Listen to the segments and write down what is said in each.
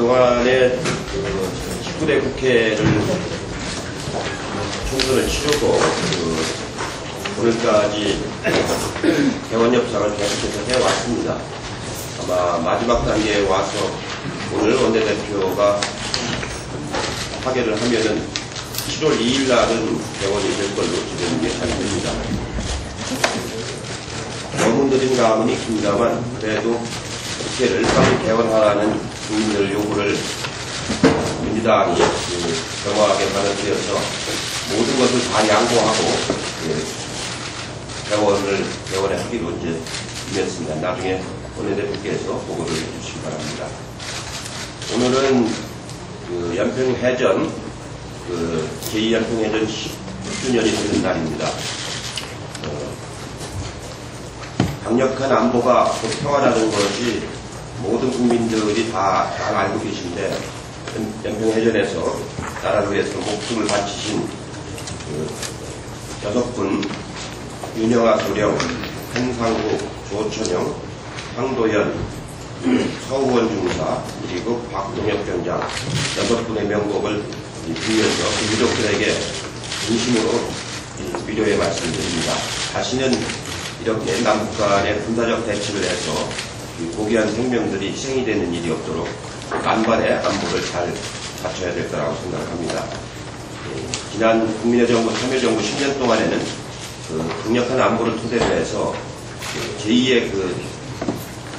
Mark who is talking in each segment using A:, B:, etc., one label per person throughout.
A: 그동안에 19대 국회를 총선을 치르고 오늘까지 개원 협상을 계속해서 해왔습니다. 아마 마지막 단계에 와서 오늘 원내대표가 하결을 하면은 7월 2일 날은 개원이 될 걸로 지금 예상이 됩니다. 너무 늦은 감은 있습니다만 그래도 국회를 빨리 개원하라는 국민들 요구를 민주당이 정확하게 받아들여서 모든 것을 다 양보하고 개원을 하기로 이제 임했습니다. 나중에 원내대표께서 보고를 해주시기 바랍니다. 오늘은 연평해전 제2연평해전 10주년이 되는 날입니다. 강력한 안보가 곧 평화라는 것이 모든 국민들이 다 잘 알고 계신데 연평해전에서 나라를 위해서 목숨을 바치신 6분 윤영아 소령, 한상국, 조천영, 황도현, 서우원 중사 그리고 박동혁 병장 6분의 명복을 빌면서 유족들에게 진심으로 위로의 말씀드립니다. 다시는 이렇게 남북 간의 군사적 대치를 해서 고귀한 생명들이 희생이 되는 일이 없도록 만반의 안보를 잘 갖춰야 될 거라고 생각합니다. 지난 국민의 정부, 참여정부 10년 동안에는 강력한 안보를 토대로 해서 제2의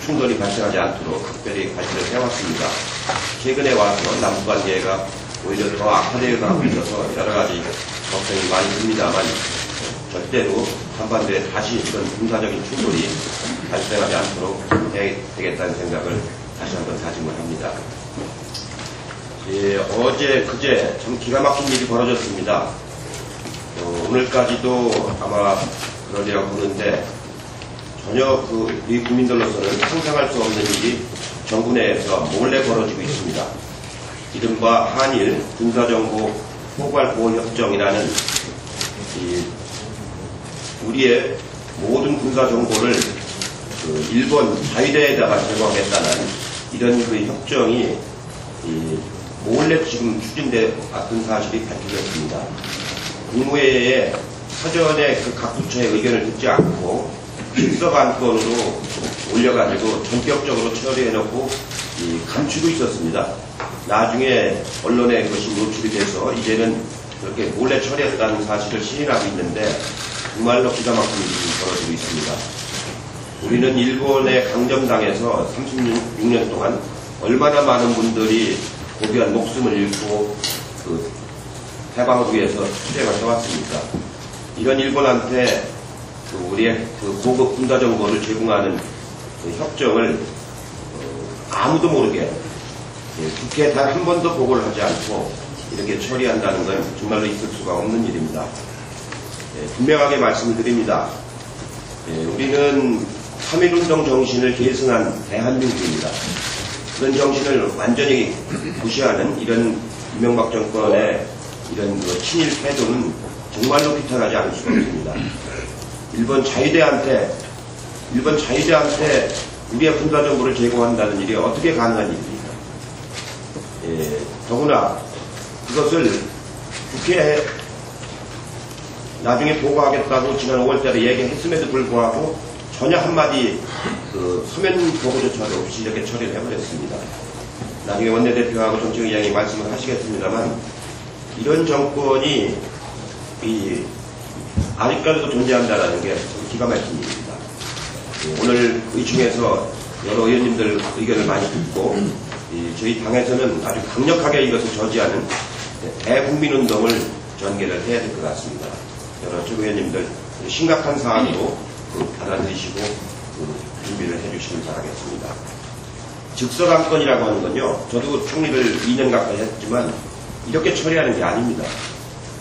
A: 충돌이 발생하지 않도록 특별히 관리를 해왔습니다. 최근에 와서 남북관계가 오히려 더 악화되어 가고 있어서 여러 가지 걱정이 많이 듭니다만 절대로 한반도에 다시 이런 군사적인 충돌이 발생하지 않도록 해야 되겠다는 생각을 다시 한번 다짐을 합니다. 어제, 그제 참 기가 막힌 일이 벌어졌습니다. 오늘까지도 아마 그러리라고 보는데 전혀 우리 국민들로서는 상상할 수 없는 일이 정부 내에서 몰래 벌어지고 있습니다. 이른바 한일 군사정보 포괄보호협정이라는 우리의 모든 군사정보를 일본 자위대에다가 제공하겠다는 이런 협정이 몰래 지금 추진돼 왔던 사실이 밝혀졌습니다. 국무회의에 사전에 각 부처의 의견을 듣지 않고 즉석 안건으로 올려가지고 전격적으로 처리해놓고 감추고 있었습니다. 나중에 언론에 그것이 노출이 돼서 이제는 그렇게 몰래 처리했다는 사실을 시인하고 있는데 정말로 기가 막힌 일이 벌어지고 있습니다. 우리는 일본에 강점당해서 36년 동안 얼마나 많은 분들이 고귀한 목숨을 잃고 해방을 위해서 투쟁을 해왔습니까? 이런 일본한테 우리의 고급 군사 정보를 제공하는 협정을 아무도 모르게 국회에 단 한 번도 보고를 하지 않고 이렇게 처리한다는 건 정말로 있을 수가 없는 일입니다. 분명하게 말씀을 드립니다. 우리는 3.1운동 정신을 계승한 대한민국입니다. 그런 정신을 완전히 무시하는 이런 이명박 정권의 이런 친일 태도는 정말로 비탄하지 않을 수가 없습니다. 일본 자위대한테 우리의 군사 정보를 제공한다는 일이 어떻게 가능한 일입니까? 더구나 그것을 국회에 나중에 보고하겠다고 지난 5월달에 얘기했음에도 불구하고 전혀 한마디 서면 보고조차도 없이 이렇게 처리를 해버렸습니다. 나중에 원내대표하고 정책의장이 말씀을 하시겠습니다만 이런 정권이 아직까지도 존재한다는 게 기가 막힌 일입니다. 오늘 의중에서 여러 의원님들 의견을 많이 듣고 저희 당에서는 아주 강력하게 이것을 저지하는 대국민운동을 전개를 해야 될 것 같습니다. 여러 최고위원님들 심각한 사안으로 받아들이시고 준비를 해주시길 바라겠습니다. 즉석안건이라고 하는 건요, 저도 총리를 2년 가까이 했지만 이렇게 처리하는 게 아닙니다.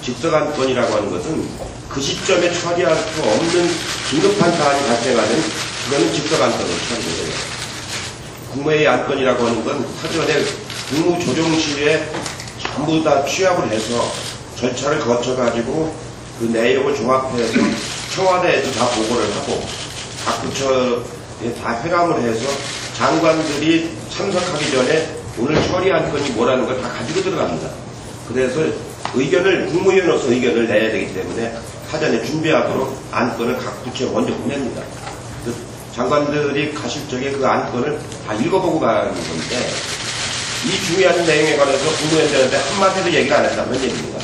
A: 즉석안건이라고 하는 것은 그 시점에 처리할 수 없는 긴급한 사안이 발생하는 그거는 즉석안건으로 처리돼요. 국무회의 안건이라고 하는 건 사전에 국무조정실에 전부 다 취합을 해서 절차를 거쳐가지고 그 내용을 종합해서 청와대에도 다 보고를 하고 각 부처에 다 회람을 해서 장관들이 참석하기 전에 오늘 처리한 건이 뭐라는 걸 다 가지고 들어갑니다. 그래서 의견을, 국무위원으로서 의견을 내야 되기 때문에 사전에 준비하도록 안건을 각 부처에 먼저 보냅니다. 그 장관들이 가실 적에 그 안건을 다 읽어보고 가는 건데, 이 중요한 내용에 관해서 국무위원들한테 한마디도 얘기를 안 했다는 얘기입니다.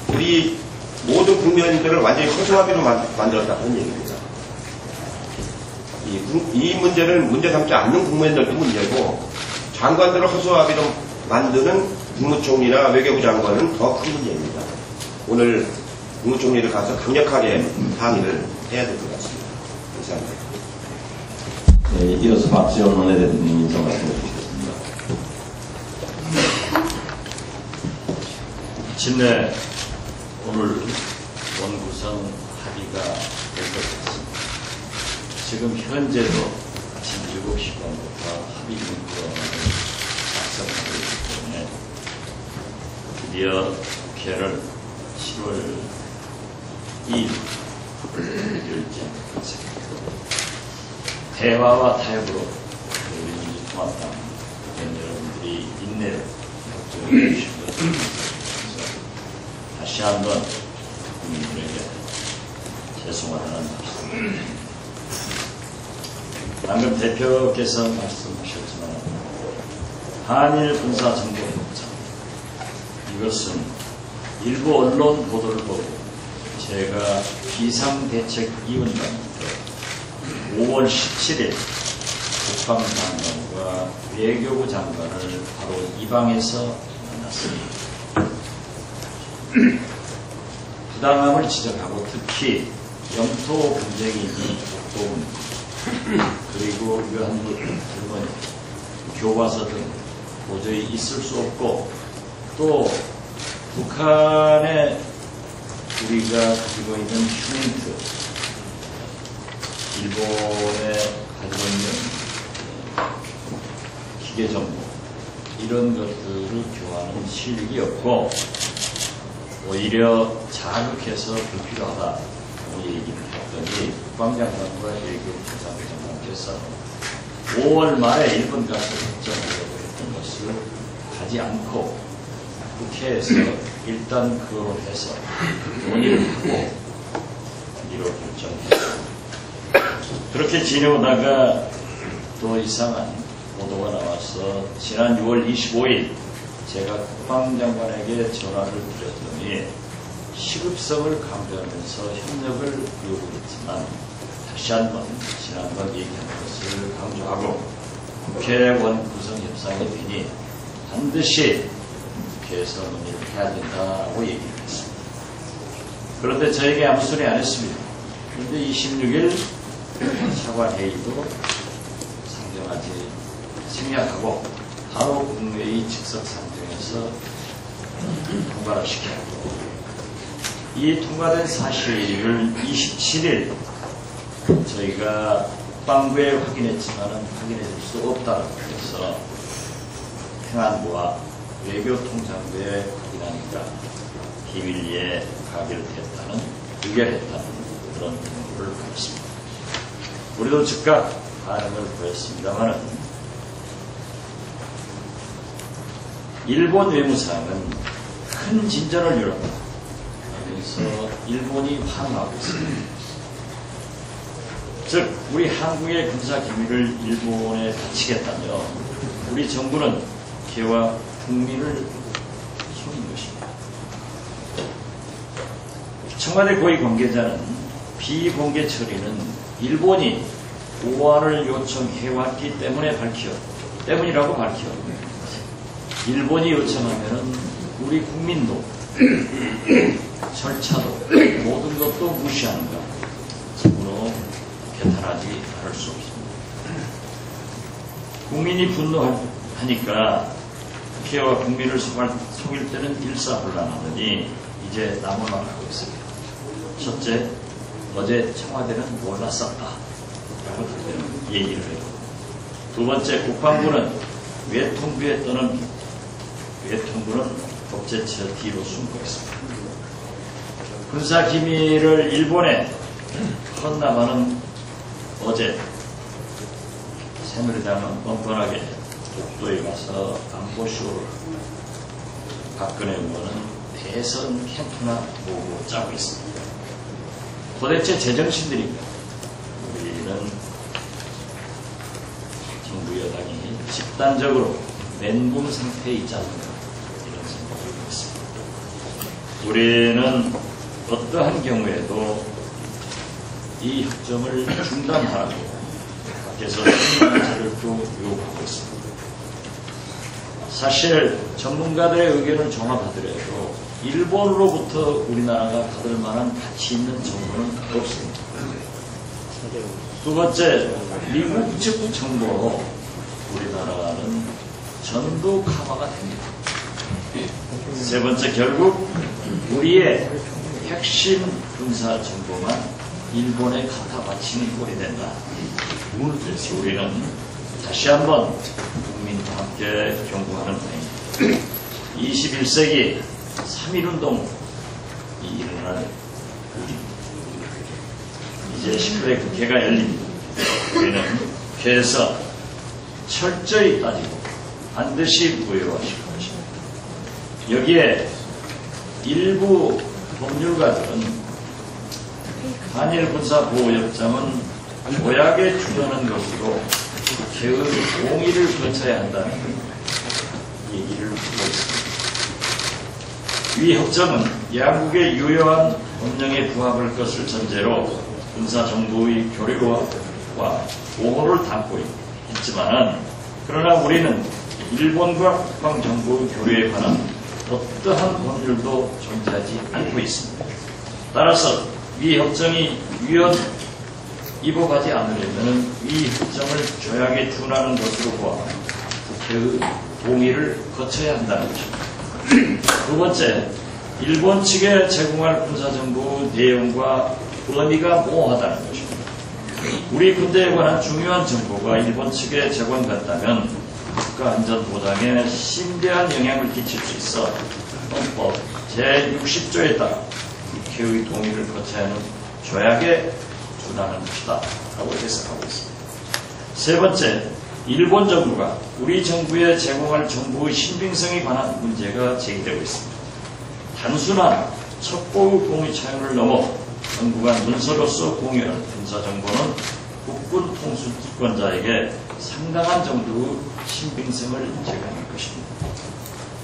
A: 우리 모든 국무위원들을 완전히 허수아비로 만들었다는 얘기입니다. 이 문제를 문제 삼지 않는 국무위원들도 문제고, 장관들을 허수아비로 만드는 국무총리나 외교부 장관은 더 큰 문제입니다. 오늘 국무총리를 가서 강력하게 항의를 해야 될 것 같습니다. 감사합니다.
B: 네, 이어서 박지원 원내대표님 인사 말씀해 주시겠습니다.
C: 진내 오늘 원구성 합의가 될 것 같습니다. 지금 현재도 아침 7시간부터 합의 문건을 작성하고 있기 때문에 드디어 국회를 10월 2일 열지 않겠습니다. 대화와 타협으로 우리 민주통합당 여러분들이 인내를 걱정해 주신 것을 감사합니다. 다시 한번 국민들에게 죄송하다는 말씀. 방금 대표께서 말씀하셨지만 한일 군사정보협정, 이것은 일부 언론 보도를 보고 제가 비상대책위원장한테 5월 17일 국방장관과 외교부 장관을 바로 이 방에서 만났습니다. 부당함을 지적하고 특히 영토 분쟁이 있는 독도문 그리고 유한부 할머니 교과서 등 도저히 있을 수 없고, 또 북한에 우리가 가지고 있는 휴민트, 일본에 가지고 있는 기계정보, 이런 것들을 교환하는 실력이 없고 오히려 자극해서 불필요하다고 얘기를 했더니 국방장관과 외교부 장관께서 5월 말에 일본 가서 협정하려고 했던 것을 가지 않고 국회에서 일단 그걸 해서 논의를 하고 이로 결정했습니다. 그렇게 지내오다가 또 이상한 보도가 나와서 지난 6월 25일 제가 국방장관에게 전화를 드렸더니 시급성을 강조하면서 협력을 요구했지만 다시 한번 지난번 얘기한 것을 강조하고 국회원 구성 협상이 되니 반드시 국회에서 논의를 해야 된다고 얘기를 했습니다. 그런데 저에게 아무 소리 안 했습니다. 그런데 26일 사과회의도 생략하고 바로 국회의 즉석 상정에서 통과를 시켰고, 이 통과된 사실을 27일 저희가 국방부에 확인했지만 확인해 줄 수 없다고 해서 행안부와 외교통상부에 확인하니까 비밀리에 가결됐다는, 의결했다는 그런 정보를 받았습니다. 우리도 즉각 반응을 보였습니다만 일본 외무상은 큰 진전을 이뤘다. 그래서 일본이 환호하고 있습니다. 즉 우리 한국의 군사 기밀을 일본에 바치겠다며 우리 정부는 개와 국민을 속인 것입니다. 청와대 고위 관계자는 비공개 처리는 일본이 보완을 요청해왔기 때문이라고 밝혀 일본이 요청하면 우리 국민도 절차도 모든 것도 무시하는가, 참으로 개탄하지 않을 수 없습니다. 국민이 분노하니까 국회와 국민을 속일 때는 일사불란하더니 이제 남은 말 하고 있습니다. 첫째, 어제 청와대는 몰랐었다 라고 얘기를 해요. 두 번째, 국방부는 외통부에 떠는 외통부는 법제처 뒤로 숨고 있습니다. 군사기밀을 일본에 헌납하는 어제 새누리당은 뻔뻔하게 독도에 가서 안보쇼를 박근혜 의원은 대선 캠프나 보고 짜고 있습니다. 도대체 제정신들입니다. 우리는 정부 여당이 집단적으로 멘붕 상태에 있지 않는가 이런 생각을 했습니다. 우리는 어떠한 경우에도 이 협정을 중단하라고 밖에서 전문가들도 요구하고 있습니다. 사실 전문가들의 의견을 종합하더라도 일본으로부터 우리나라가 받을 만한 가치 있는 정보는 없습니다. 두 번째, 미국 측 정보로 우리나라는 전부 커버가 됩니다. 세 번째, 결국 우리의 핵심 군사 정보만 일본에 갖다 바치는 꼴이 된다. 그래서 우리는 다시 한번 국민과 함께 경고하는 바입니다. 21세기 3.1운동이 일어날 이제 19대 국회가 열립니다. 우리는 국회에서 철저히 따지고 반드시 무효화시킬 것입니다. 여기에 일부 법률가들은 한일 군사보호협정은 조약에 준하는 것으로 국회의 동의를 거쳐야 한다는 얘기를 하고 있습니다. 이 협정은 양국의 유효한 법령에 부합할 것을 전제로 군사정보의 교류와 보호를 담고 있지만, 그러나 우리는 일본과 국방정보의 교류에 관한 어떠한 법률도 존재하지 않고 있습니다. 따라서 이 협정이 위헌 입어가지 않으려면 이 협정을 조약에 준하는 것으로 보아 국회의 동의를 거쳐야 한다는 것입니다. 두 번째, 일본 측에 제공할 군사정보 내용과 의미가 모호하다는 것입니다. 우리 군대에 관한 중요한 정보가 일본 측에 제공된다면 국가안전보장에 심대한 영향을 끼칠 수 있어 헌법 제60조에 따라 국회의 동의를 거쳐야 하는 조약에 준하는 것이다 라고 해석하고 있습니다. 세 번째, 일본 정부가 우리 정부에 제공할 정보의 신빙성에 관한 문제가 제기되고 있습니다. 단순한 첩보의 동의 차원을 넘어 정부가 문서로서 공유하는 군사정보는 국군 통수권자에게 상당한 정도의 신빙성을 제공할 것입니다.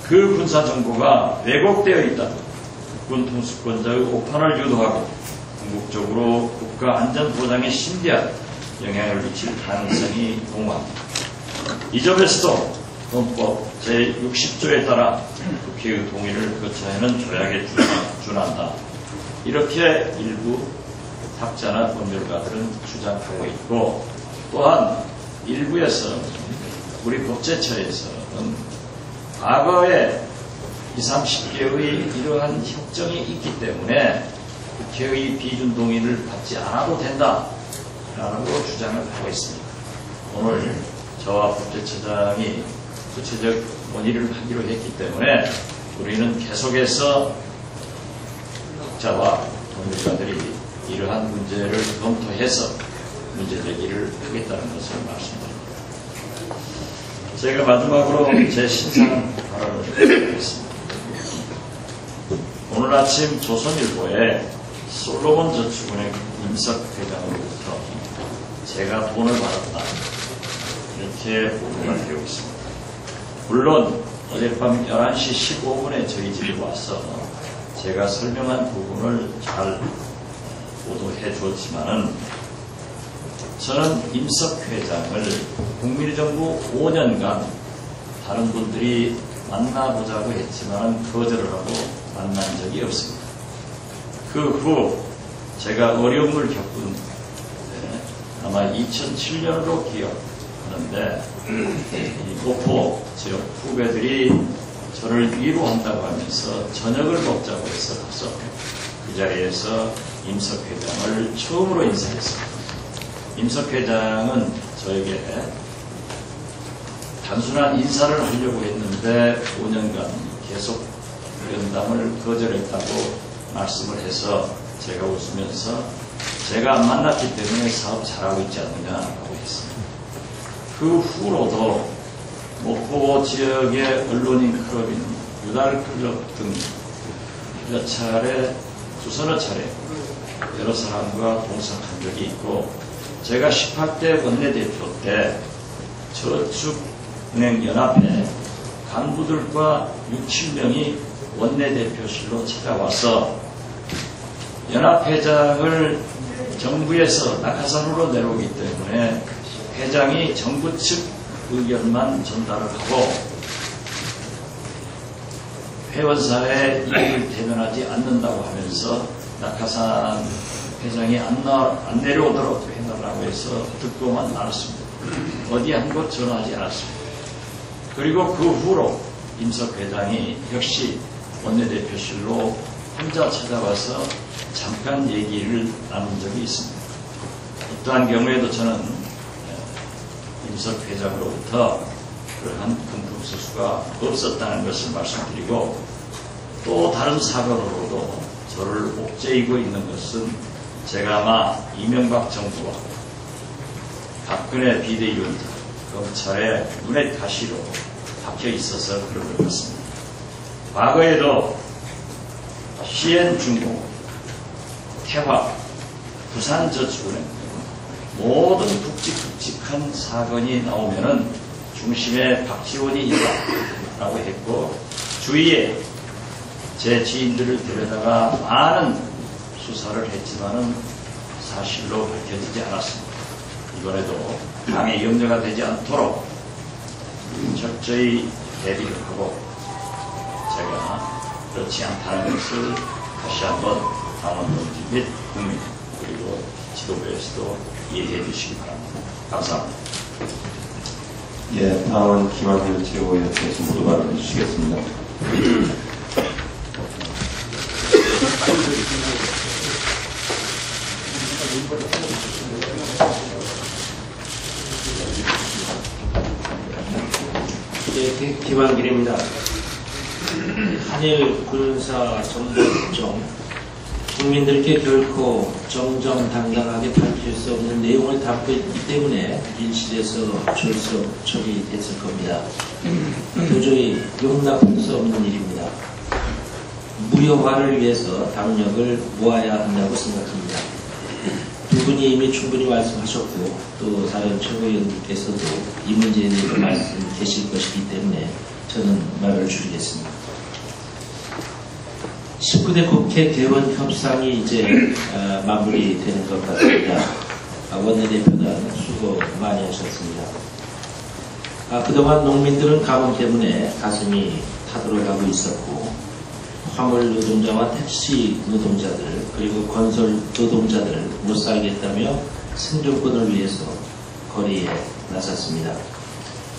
C: 그 군사정보가 왜곡되어 있다면 국군 통수권자의 오판을 유도하고 궁극적으로 국가 안전보장에 심대한 영향을 미칠 가능성이 농후합니다. 이 점에서도 헌법 제60조에 따라 국회의 동의를 거쳐야 하는 조약에 준한다. 이렇게 일부 학자나 법률가들은 주장하고 있고, 또한 일부에서 우리 법제처에서는 과거에 20, 30개의 이러한 협정이 있기 때문에 국회의 비준 동의를 받지 않아도 된다라고 주장을 하고 있습니다. 오늘 저와 법제처장이 구체적 논의를 하기로 했기 때문에 우리는 계속해서 학자와 법률가들이 이러한 문제를 검토해서 문제 제기를 하겠다는 것을 말씀드립니다. 제가 마지막으로 제 신상 발언을 드리겠습니다. 오늘 아침 조선일보에 솔로몬 저축은행 임석 회장으로부터 제가 돈을 받았다 이렇게 보도가 되고 있습니다. 물론 어젯밤 11시 15분에 저희 집에 와서 제가 설명한 부분을 잘 보도해 주었지만은, 저는 임석 회장을 국민정부 5년간 다른 분들이 만나보자고 했지만 거절을 하고 만난 적이 없습니다. 그 후 제가 어려움을 겪은 아마 2007년으로 기억하는데, 이 목포 지역 후배들이 저를 위로한다고 하면서 저녁을 먹자고 해서 가서 그 자리에서 임석 회장을 처음으로 인사했습니다. 임석 회장은 저에게 단순한 인사를 하려고 했는데 5년간 계속 면담을 거절했다고 말씀을 해서 제가 웃으면서 제가 안 만났기 때문에 사업 잘하고 있지 않느냐라고 했습니다. 그 후로도 목포 지역의 언론인 클럽인 유달 클럽 등 몇 차례, 두서너 차례 여러 사람과 동석한 적이 있고, 제가 18대 원내대표 때 저축은행연합회 간부들과 6, 7명이 원내대표실로 찾아와서 연합회장을 정부에서 낙하산으로 내려오기 때문에 회장이 정부 측 의견만 전달을 하고 회원사에 이익을 대변하지 않는다고 하면서 낙하산 회장이 안 내려오도록 해달라고 해서 듣고만 말았습니다. 어디 한 곳 전화하지 않았습니다. 그리고 그 후로 임석 회장이 역시 원내대표실로 혼자 찾아와서 잠깐 얘기를 나눈 적이 있습니다. 어떠한 경우에도 저는 임석 회장으로부터 그러한 금품수수가 없었다는 것을 말씀드리고, 또 다른 사건으로도 저를 옥죄이고 있는 것은 제가 아마 이명박 정부와 박근혜 비대위원장, 검찰의 눈의 가시로 박혀 있어서 그런 것 같습니다. 과거에도 CN중공, 태화, 부산저축은행 모든 굵직굵직한 사건이 나오면은 중심에 박지원이 있다라고 했고, 주위에 제 지인들을 데려다가 많은 수사를 했지만은 사실로 밝혀지지 않았습니다. 이번에도 당의 염려가 되지 않도록 철저히 대비를 하고, 제가 그렇지 않다는 것을 다시 한번 당원동지 및 국민, 그리고 지도부에서도 이해해 주시기 바랍니다. 감사합니다.
B: 예, 다음은 김한길 최고위원께서 모두 발언해 주시겠습니다.
D: 네, 김한길입니다. 한일 군사 정보 협정, 국민들께 결코 정정당당하게 밝힐 수 없는 내용을 담고 있기 때문에 일실에서 졸속 처리됐을 겁니다. 도저히 용납할 수 없는 일입니다. 무효화를 위해서 당력을 모아야 한다고 생각합니다. 두 분이 이미 충분히 말씀하셨고, 또 다른 최고위원님께서도 이 문제에 대해서 말씀 계실 것이기 때문에 저는 말을 줄이겠습니다. 19대 국회 개원 협상이 이제 마무리되는 것 같습니다. 원내대표단 수고 많이 하셨습니다. 그동안 농민들은 가뭄 때문에 가슴이 타들어가고 있었고, 화물 노동자와 택시 노동자들, 그리고 건설 노동자들을 못 살겠다며 생존권을 위해서 거리에 나섰습니다.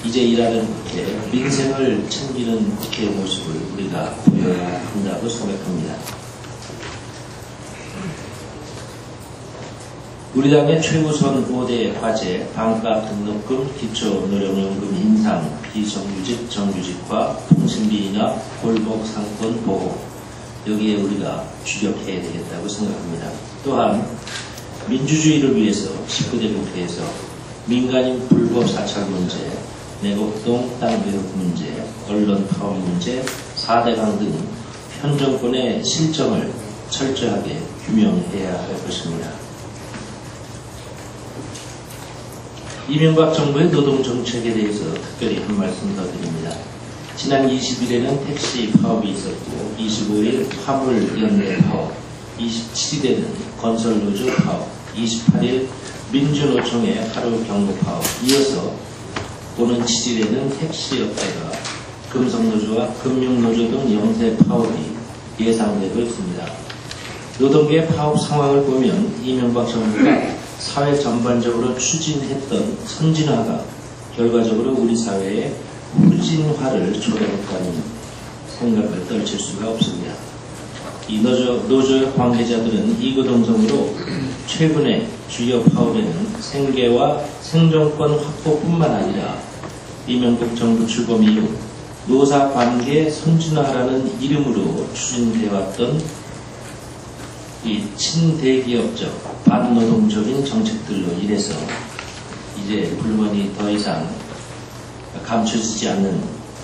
D: 이제 일하는 국회, 민생을 챙기는 국회의 모습을 우리가 보여야 한다고 생각합니다. 우리 당의 최우선 5대 과제, 반값 등록금, 기초노령연금 인상, 비정규직, 정규직화, 통신비 인하, 골목 상권 보호, 여기에 우리가 주력해야 되겠다고 생각합니다. 또한 민주주의를 위해서 19대 국회에서 민간인 불법 사찰 문제, 내곡동 땅 배급 문제, 언론 파업 문제, 4대강 등 현 정권의 실정을 철저하게 규명해야 할 것입니다. 이명박 정부의 노동정책에 대해서 특별히 한 말씀 더 드립니다. 지난 20일에는 택시 파업이 있었고, 25일 화물연대 파업, 27일에는 건설노조 파업, 28일 민주노총의 하루 경고 파업, 이어서 오는 7일에는 택시업계가 금속노조와 금융노조 등 영세 파업이 예상되고 있습니다. 노동계 파업 상황을 보면 이명박 정부가 사회 전반적으로 추진했던 선진화가 결과적으로 우리 사회의 후진화를 초래했다는 생각을 떨칠 수가 없습니다. 이 노조의 관계자들은 이구동성으로 최근에 주요 파업에는 생계와 생존권 확보뿐만 아니라 이명박 정부 출범 이후 노사관계 선진화라는 이름으로 추진되어왔던 이 친대기업적 반노동적인 정책들로 인해서 이제 불만이 더 이상 감춰지지 않는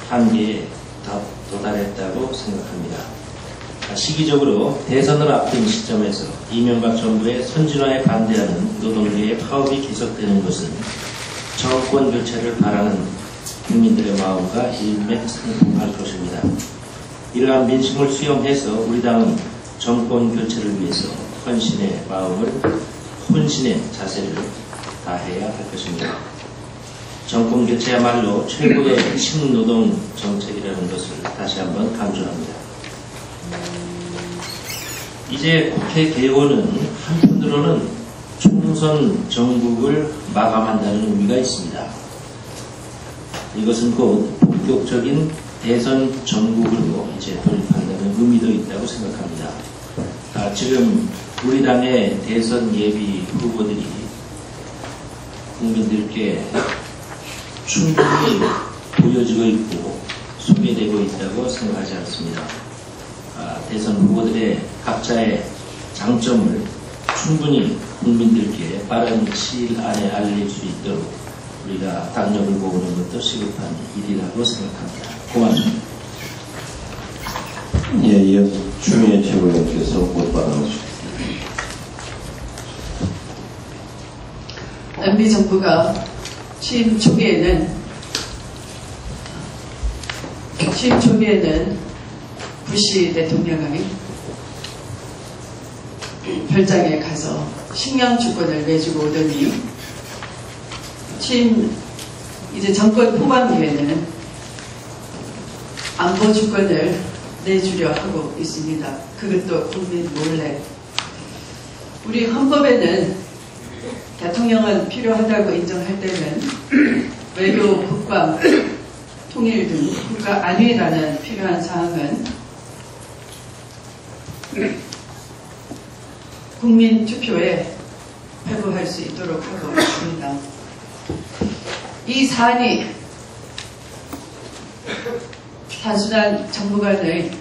D: 한계에 도달했다고 생각합니다. 시기적으로 대선을 앞둔 시점에서 이명박 정부의 선진화에 반대하는 노동계의 파업이 계속되는 것은 정권 교체를 바라는 국민들의 마음과 일맥상통할 것입니다. 이러한 민심을 수용해서 우리 당은 정권 교체를 위해서 헌신의 자세를 다해야 할 것입니다. 정권 교체야말로 최고의 친노동 정책이라는 것을 다시 한번 강조합니다. 이제 국회 개원은 한편으로는 총선 정국을 마감한다는 의미가 있습니다. 이것은 곧 본격적인 대선 정국으로 이제 돌입한다는 의미도 있다고 생각합니다. 지금 우리 당의 대선 예비 후보들이 국민들께 충분히 보여지고 있고 소개되고 있다고 생각하지 않습니다. 대선 후보들의 각자의 장점을 충분히 국민들께 빠른 시일 안에 알릴 수 있도록 우리가 당력을 모으는 것도 시급한 일이라고 생각합니다. 고맙습니다.
B: 예, 이어서 추미애 최고위원께서 못 받아주십시오.
E: MB 정부가 취임 초기에는 부시 대통령이 별장에 가서 식량 주권을 내주고 오더니 이제 정권 후반기에는 안보 주권을 내주려 하고 있습니다. 그것도 국민 몰래. 우리 헌법에는 대통령은 필요하다고 인정할 때는 외교, 국방, 통일 등 국가 안위라는 필요한 사항은 국민 투표에 회부할 수 있도록 하고 있습니다. 이 사안이 단순한 정부 간의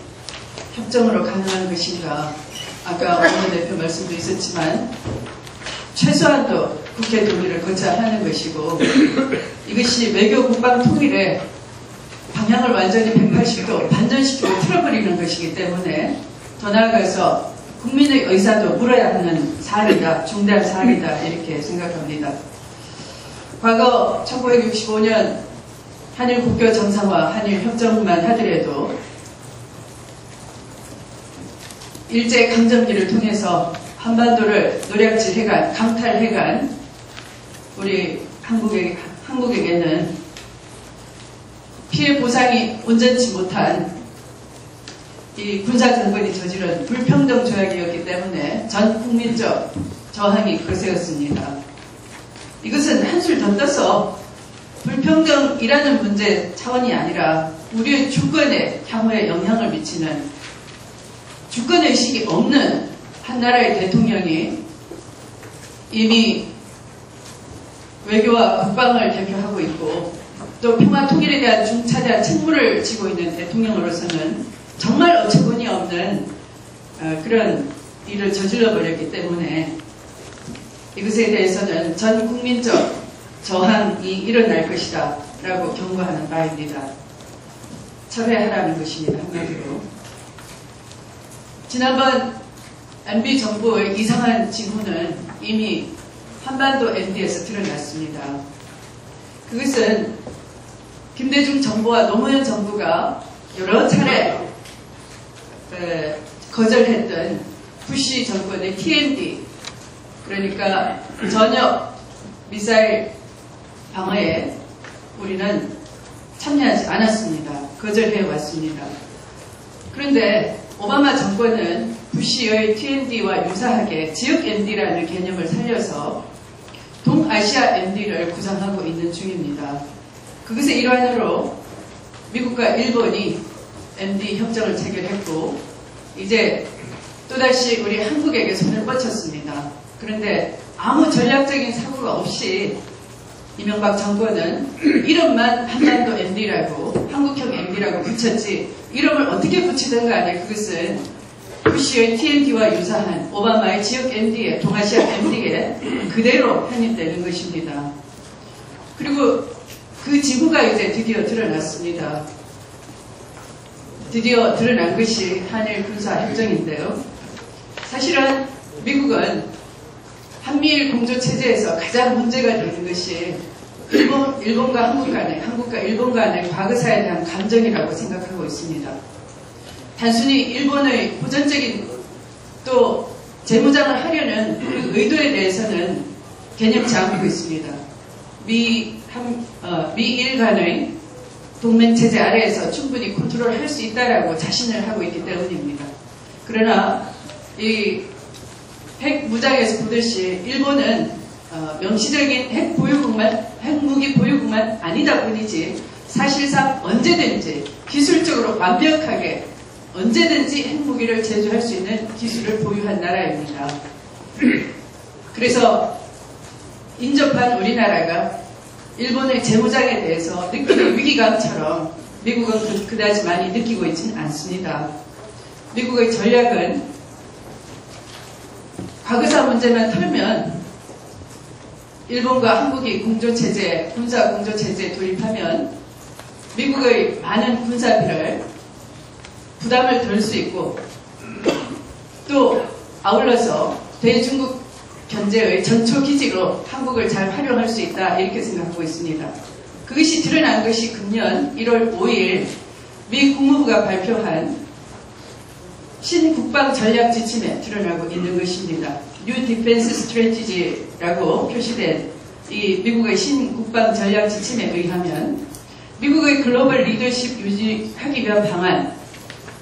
E: 협정으로 가능한 것인가? 아까 원내대표 말씀도 있었지만 최소한도 국회 동의를 거쳐야 하는 것이고 이것이 외교 국방 통일의 방향을 완전히 180도 반전시키고 틀어버리는 것이기 때문에 더 나아가서 국민의 의사도 물어야 하는 사안이다. 중대한 사안이다. 이렇게 생각합니다. 과거 1965년 한일 국교 정상화, 한일 협정만 하더라도 일제 강점기를 통해서 한반도를 노략질해간, 강탈해간 우리 한국에게는 피해 보상이 온전치 못한 이 군사정권이 저지른 불평등 조약이었기 때문에 전 국민적 저항이 거세였습니다. 이것은 한술 더 떠서 불평등이라는 문제 차원이 아니라 우리의 주권에 향후에 영향을 미치는 주권의식이 없는 한 나라의 대통령이 이미 외교와 국방을 대표하고 있고 또 평화 통일에 대한 중차대한 책무를 지고 있는 대통령으로서는 정말 어처구니 없는 그런 일을 저질러 버렸기 때문에 이것에 대해서는 전 국민적 저항이 일어날 것이다 라고 경고하는 바입니다. 철회하라는 것입니다. 한마디로. 지난번 MB 정부의 이상한 징후는 이미 한반도 MD에서 드러났습니다. 그것은 김대중 정부와 노무현 정부가 여러 차례 거절했던 부시 정권의 TMD, 그러니까 전역 미사일 방어에 우리는 참여하지 않았습니다. 거절해 왔습니다. 그런데 오바마 정권은 부시의 TMD와 유사하게 지역 MD라는 개념을 살려서 동아시아 MD를 구상하고 있는 중입니다. 그것의 일환으로 미국과 일본이 MD 협정을 체결했고 이제 또다시 우리 한국에게 손을 뻗쳤습니다. 그런데 아무 전략적인 사고가 없이 이명박 정권은 이름만 한반도 MD라고 한국형 MD라고 붙였지 이름을 어떻게 붙이든 간에 그것은 부시의 TMD와 유사한 오바마의 지역 MD에 동아시아 MD에 그대로 편입되는 것입니다. 그리고 그 징후가 이제 드디어 드러났습니다. 드디어 드러난 것이 한일 군사협정인데요. 사실은 미국은 한미일 공조체제에서 가장 문제가 되는 것이 일본과 한국과 일본 간의 과거사에 대한 감정이라고 생각하고 있습니다. 단순히 일본의 보전적인 또 재무장을 하려는 그 의도에 대해서는 개념치 않고 있습니다. 미일 간의 동맹체제 아래에서 충분히 컨트롤할 수 있다라고 자신을 하고 있기 때문입니다. 그러나 이 핵무장에서 보듯이 일본은 명시적인 핵무기 보유국만 아니다 뿐이지 사실상 언제든지 기술적으로 완벽하게 언제든지 핵무기를 제조할 수 있는 기술을 보유한 나라입니다. 그래서 인접한 우리나라가 일본의 재무장에 대해서 느끼는 위기감처럼 미국은 그다지 많이 느끼고 있지는 않습니다. 미국의 전략은 과거사 문제만 털면 일본과 한국이 공조체제, 군사 공조체제에 돌입하면 미국의 많은 군사비를 부담을 덜 수 있고 또 아울러서 대중국 견제의 전초기지로 한국을 잘 활용할 수 있다 이렇게 생각하고 있습니다. 그것이 드러난 것이 금년 1월 5일 미 국무부가 발표한 신국방 전략 지침에 드러나고 있는 것입니다. New Defense Strategy라고 표시된 이 미국의 신국방 전략 지침에 의하면 미국의 글로벌 리더십 유지하기 위한 방안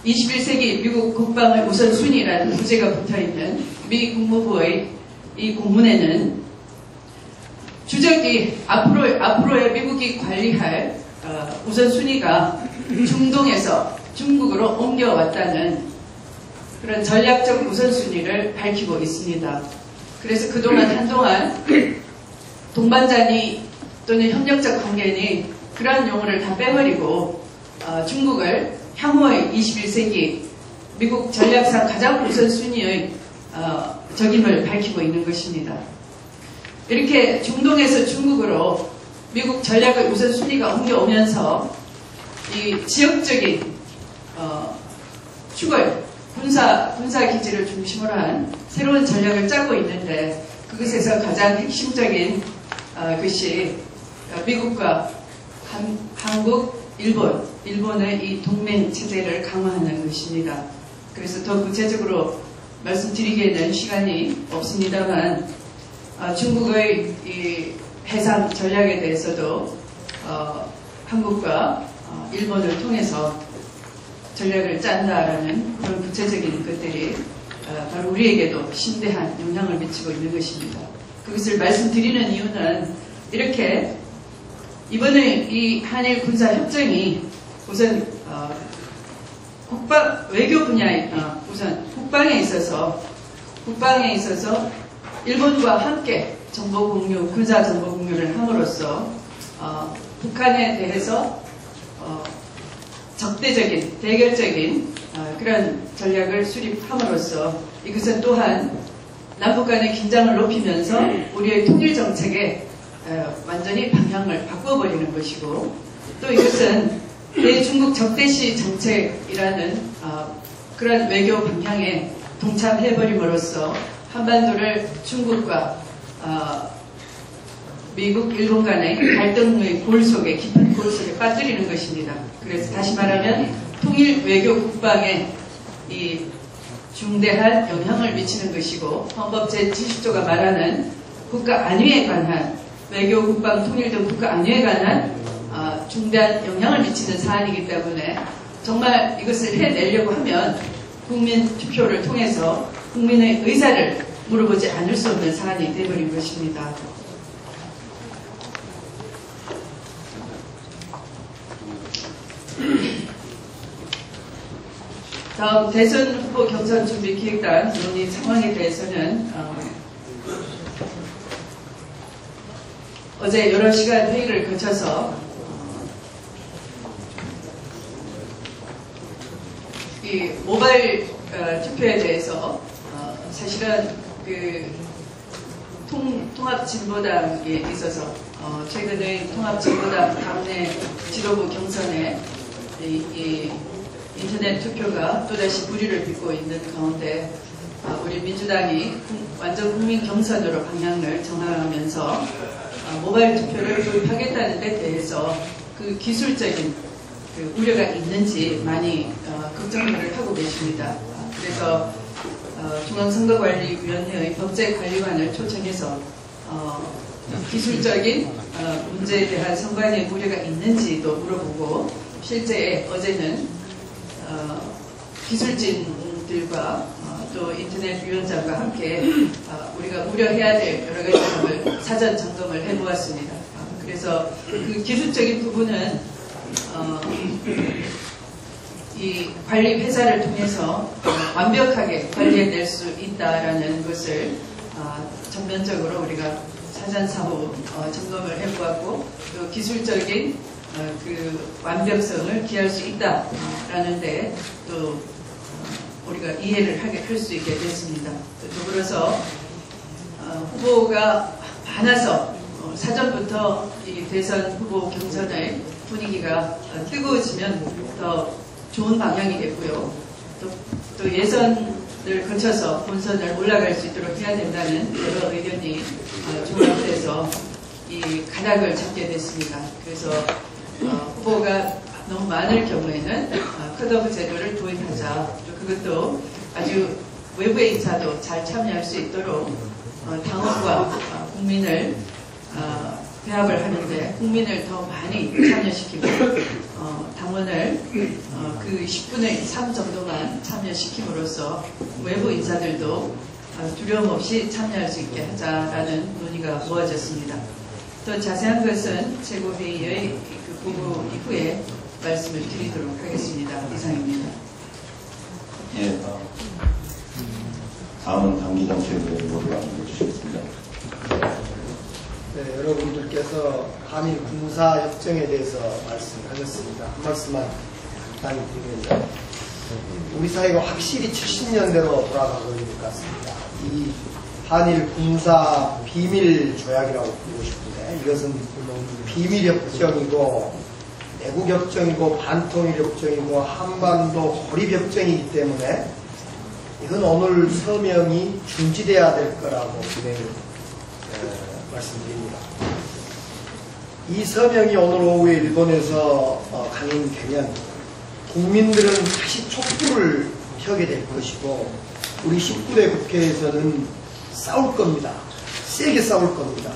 E: 21세기 미국 국방의 우선순위라는 부제가 붙어있는 미 국무부의 이 공문에는 주적이 앞으로의 미국이 관리할 우선순위가 중동에서 중국으로 옮겨왔다는 그런 전략적 우선순위를 밝히고 있습니다. 그래서 그동안 한동안 동반자니 또는 협력적 관계니 그러한 용어를 다 빼버리고 중국을 향후의 21세기 미국 전략상 가장 우선순위의 적임을 밝히고 있는 것입니다. 이렇게 중동에서 중국으로 미국 전략의 우선순위가 옮겨오면서 이 지역적인 추월 군사 기지를 중심으로 한 새로운 전략을 짜고 있는데 그것에서 가장 핵심적인 것이 미국과 한국, 일본의 이 동맹 체제를 강화하는 것입니다. 그래서 더 구체적으로 말씀드리기에는 시간이 없습니다만 중국의 이 해상 전략에 대해서도 한국과 일본을 통해서 전략을 짠다라는 그런 구체적인 것들이 바로 우리에게도 심대한 영향을 미치고 있는 것입니다. 그것을 말씀드리는 이유는 이렇게 이번에 이 한일 군사 협정이 우선 외교 분야에 우선 국방에 있어서 일본과 함께 정보 공유, 군사 정보 공유를 함으로써 북한에 대해서 적대적인, 대결적인 그런 전략을 수립함으로써 이것은 또한 남북 간의 긴장을 높이면서 우리의 통일 정책에 완전히 방향을 바꿔버리는 것이고 또 이것은 대중국 적대시 정책이라는 그런 외교 방향에 동참해버림으로써 한반도를 중국과 미국, 일본 간의 갈등의 깊은 골 속에 빠뜨리는 것입니다. 그래서 다시 말하면 통일 외교 국방에 이 중대한 영향을 미치는 것이고 헌법 제70조가 말하는 국가 안위에 관한 외교, 국방, 통일 등 국가 안위에 관한 중대한 영향을 미치는 사안이기 때문에 정말 이것을 해내려고 하면 국민 투표를 통해서 국민의 의사를 물어보지 않을 수 없는 사안이 되어버린 것입니다. 다음 대선 후보 경선 준비 기획단 논의 상황에 대해서는 어제 여러 시간 회의를 거쳐서 이 모바일 투표에 대해서 사실은 그 통합진보당에 있어서 최근의 통합진보당 당내 지도부 경선에 이 인터넷 투표가 또다시 불의를 빚고 있는 가운데 우리 민주당이 완전 국민 경선으로 방향을 정하면서 모바일 투표를 도입하겠다는 데 대해서 그 기술적인 그 우려가 있는지 많이 걱정을 하고 계십니다. 그래서 중앙선거관리위원회의 법제관리관을 초청해서 기술적인 문제에 대한 선관위의 우려가 있는지도 물어보고, 실제 어제는 기술진들과 또 인터넷 위원장과 함께 우리가 우려해야 될 여러 가지 점을 사전 점검을 해보았습니다. 그래서 그 기술적인 부분은 이 관리 회사를 통해서 완벽하게 관리해낼 수 있다라는 것을 전면적으로 우리가 사전 사후 점검을 해보았고, 또 기술적인 그 완벽성을 기할 수 있다라는데 또 우리가 이해를 할 수 있게 됐습니다. 더불어서 후보가 많아서 사전부터 이 대선 후보 경선의 분위기가 뜨거워지면 더 좋은 방향이겠고요. 또 예선을 거쳐서 본선을 올라갈 수 있도록 해야 된다는 여러 의견이 종합돼서 이 가닥을 잡게 됐습니다. 그래서 후보가 너무 많을 경우에는 컷오프 제도를 도입하자. 그것도 아주 외부의 인사도 잘 참여할 수 있도록 당원과 국민을 배합을 하는데 국민을 더 많이 참여시키고 당원을 그 10분의 3 정도만 참여시킴으로써 외부 인사들도 두려움 없이 참여할 수 있게 하자라는 논의가 모아졌습니다. 더 자세한 것은 최고회의의 그 보고 이후에 말씀을 드리도록 하겠습니다. 이상입니다.
B: 예, 다음은 강기정 최고위원으로 안내해 주시겠습니다.
F: 네, 여러분들께서 한일 군사 협정에 대해서 말씀하셨습니다. 한 말씀만 간단히 드리면요. 우리 사회가 확실히 70년대로 돌아가고 있는 것 같습니다. 이 한일 군사 비밀 조약이라고 부르고 싶은데, 이것은 비밀 협정이고 내국 협정이고 반통일 협정이고 한반도 고립 협정이기 때문에 이건 오늘 서명이 중지돼야 될 거라고 분명히 말씀드립니다. 이 서명이 오늘 오후에 일본에서 강행되면 국민들은 다시 촛불을 펴게 될 것이고, 우리 19대 국회에서는 싸울 겁니다. 세게 싸울 겁니다.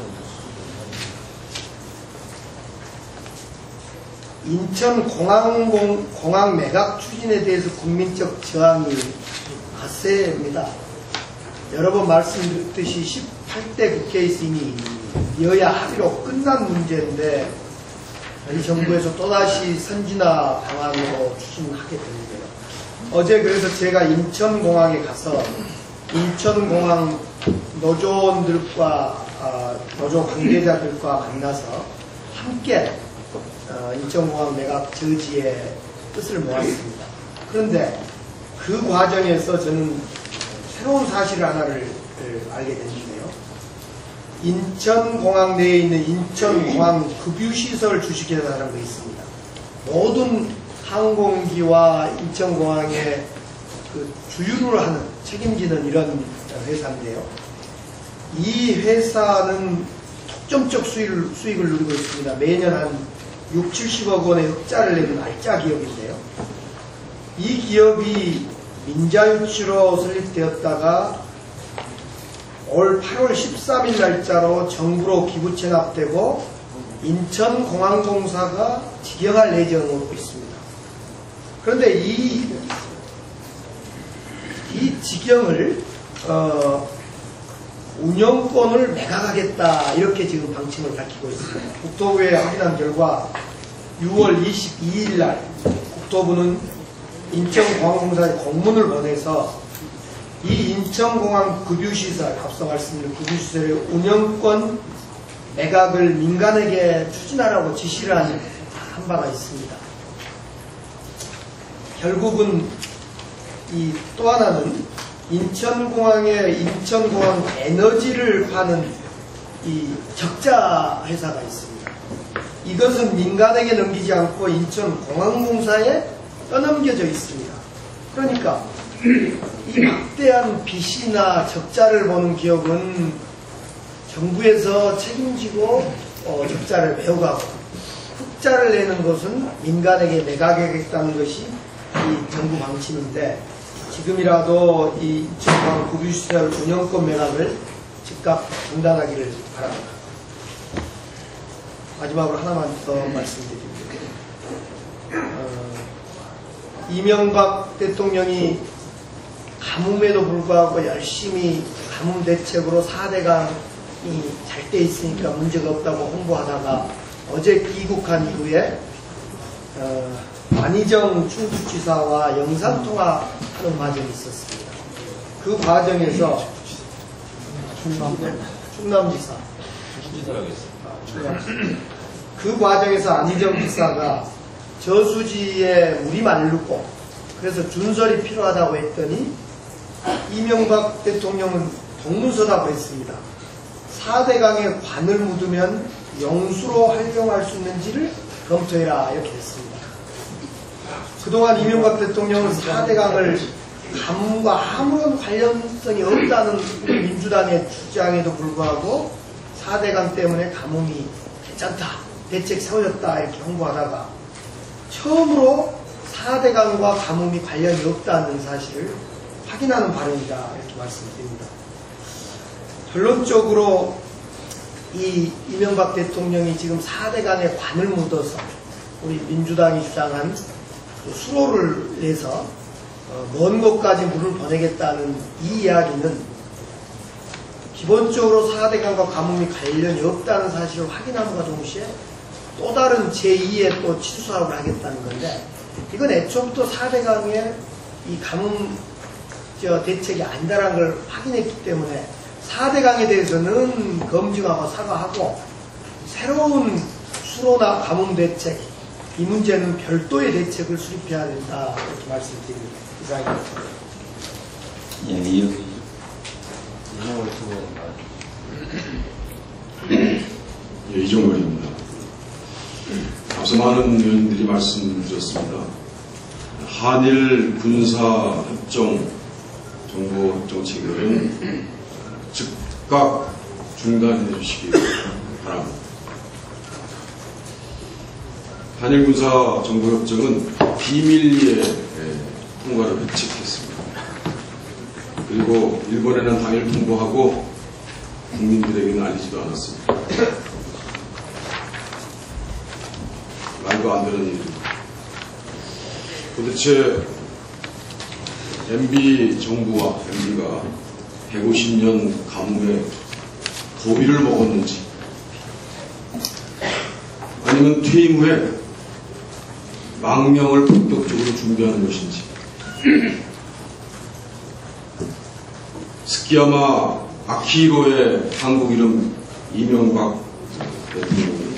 F: 인천공항 매각 추진에 대해서 국민적 저항이 갓세입니다. 여러 번 말씀드렸듯이 18대 국회에서 이미 여야 합의로 끝난 문제인데 이 정부에서 또다시 선진화 방안으로 추진하게 되는데요. 어제 그래서 제가 인천공항에 가서 인천공항 노조원들과 노조 관계자들과 만나서 함께 인천공항 매각 저지의 뜻을 모았습니다. 그런데 그 과정에서 저는 새로운 사실 하나를 알게 됐는데요. 인천공항 내에 있는 인천공항 급유시설 주식회사라는 거 있습니다. 모든 항공기와 인천공항의 그 주유를 하는, 책임지는 이런 회사인데요. 이 회사는 독점적 수익을 누리고 있습니다. 매년 한 6, 70억 원의 흑자를 내는 알짜 기업인데요. 이 기업이 민자유치로 설립되었다가 올 8월 13일 날짜로 정부로 기부 체납되고 인천공항공사가 직영할 예정으로 있습니다. 그런데 이 직영을 운영권을 매각하겠다, 이렇게 지금 방침을 밝히고 있습니다. 국토부에 확인한 결과 6월 22일 날 국토부는 인천공항공사에 공문을 보내서 이 인천공항 급유시설, 앞서 말씀드린 급유시설의 운영권 매각을 민간에게 추진하라고 지시를 한 바가 있습니다. 결국은 이 또 하나는 인천공항에 인천공항 에너지를 파는 이 적자 회사가 있습니다. 이것은 민간에게 넘기지 않고 인천공항공사에 떠넘겨져 있습니다. 그러니까 이 막대한 빚이나 적자를 보는 기업은 정부에서 책임지고 적자를 메우고 흑자를 내는 것은 민간에게 매각하겠다는 것이 이 정부 방침인데, 지금이라도 이 인천공항 국유시설 운영권 매각을 즉각 중단하기를 바랍니다. 마지막으로 하나만 더 말씀드립니다. 이명박 대통령이 가뭄에도 불구하고 열심히 가뭄 대책으로 4대강이 잘 돼 있으니까 문제가 없다고 홍보하다가 어제 귀국한 이후에 안희정 충주지사와 영상통화하는 과정이 있었습니다. 그 과정에서 충남지사 그 과정에서 안희정 지사가 저수지에 물이 마르고 그래서 준설이 필요하다고 했더니 이명박 대통령은 동문서답을 했습니다. 4대강에 관을 묻으면 영수로 활용할 수 있는지를 검토해라, 이렇게 했습니다. 그동안 이명박 대통령은 4대강을 가뭄과 아무런 관련성이 없다는 우리 민주당의 주장에도 불구하고 4대강 때문에 가뭄이 괜찮다, 대책 세워졌다 이렇게 홍보하다가 처음으로 4대강과 가뭄이 관련이 없다는 사실을 확인하는 발언이다, 이렇게 말씀드립니다. 결론적으로 이 이명박 대통령이 지금 4대강에 관을 묻어서 우리 민주당이 주장한 수로를 내서 먼 곳까지 물을 보내겠다는 이 이야기는 기본적으로 4대강과 가뭄이 관련이 없다는 사실을 확인함과 동시에 또 다른 제2의 또 치수사업을 하겠다는 건데, 이건 애초부터 4대강에 이 가뭄 대책이 아니다라는 걸 확인했기 때문에 4대강에 대해서는 검증하고 사과하고 새로운 수로나 가뭄 대책, 이 문제는 별도의 대책을 수립해야 된다, 이렇게 말씀드립니다. 이상입니다.
G: 예, 이종걸입니다. 앞서 많은 의원들이 말씀드렸습니다. 한일 군사협정 정보협정 체결은 즉각 중단해 주시기 바랍니다. 한일 군사 정보협정은 비밀리에 통과를 예측했습니다. 그리고 일본에는 당일 통보하고 국민들에게는 알리지도 않았습니다. 말도 안 되는 일입니다. 도대체 MB 정부와 MB가 150년 가뭄에 고비를 먹었는지, 아니면 퇴임 후에 망명을 본격적으로 준비하는 것인지, 스키야마 아키히로의 한국 이름 이명박 대통령이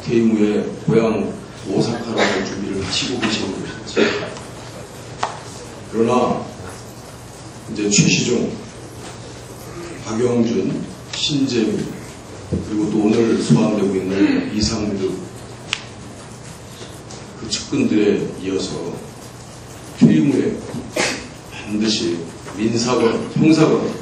G: 퇴임 후에 고향 오사카로 갈 준비를 하시고 계시는 것인지, 그러나 이제 최시중, 박영준, 신재미, 그리고 또 오늘 소환되고 있는 이상득, 그 측근들에 이어서 퇴임 후에 반드시 민사건, 형사건,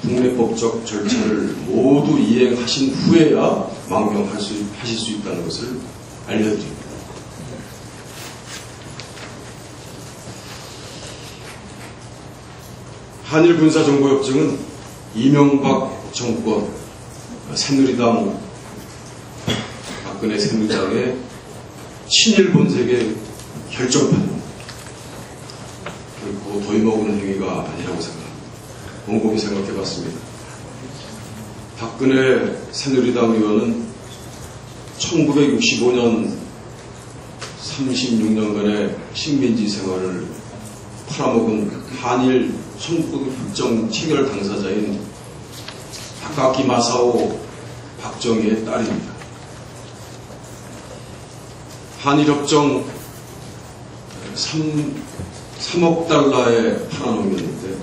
G: 국내법적 절차를 모두 이행하신 후에야 망명하실 수 있다는 것을 알려드립니다. 한일 군사정보협정은 이명박 정권, 새누리당 박근혜 새누리당의 친일 본색의 결정판입니다. 결코 더위 먹는 행위가 아니라고 생각합니다. 곰곰이 생각해봤습니다. 박근혜 새누리당 의원은 1965년 36년간의 식민지 생활을 팔아먹은 한일 청구협정 체결 당사자인 다카키 마사오 박정희의 딸입니다. 한일협정 3억 달러에 팔아넘겼는데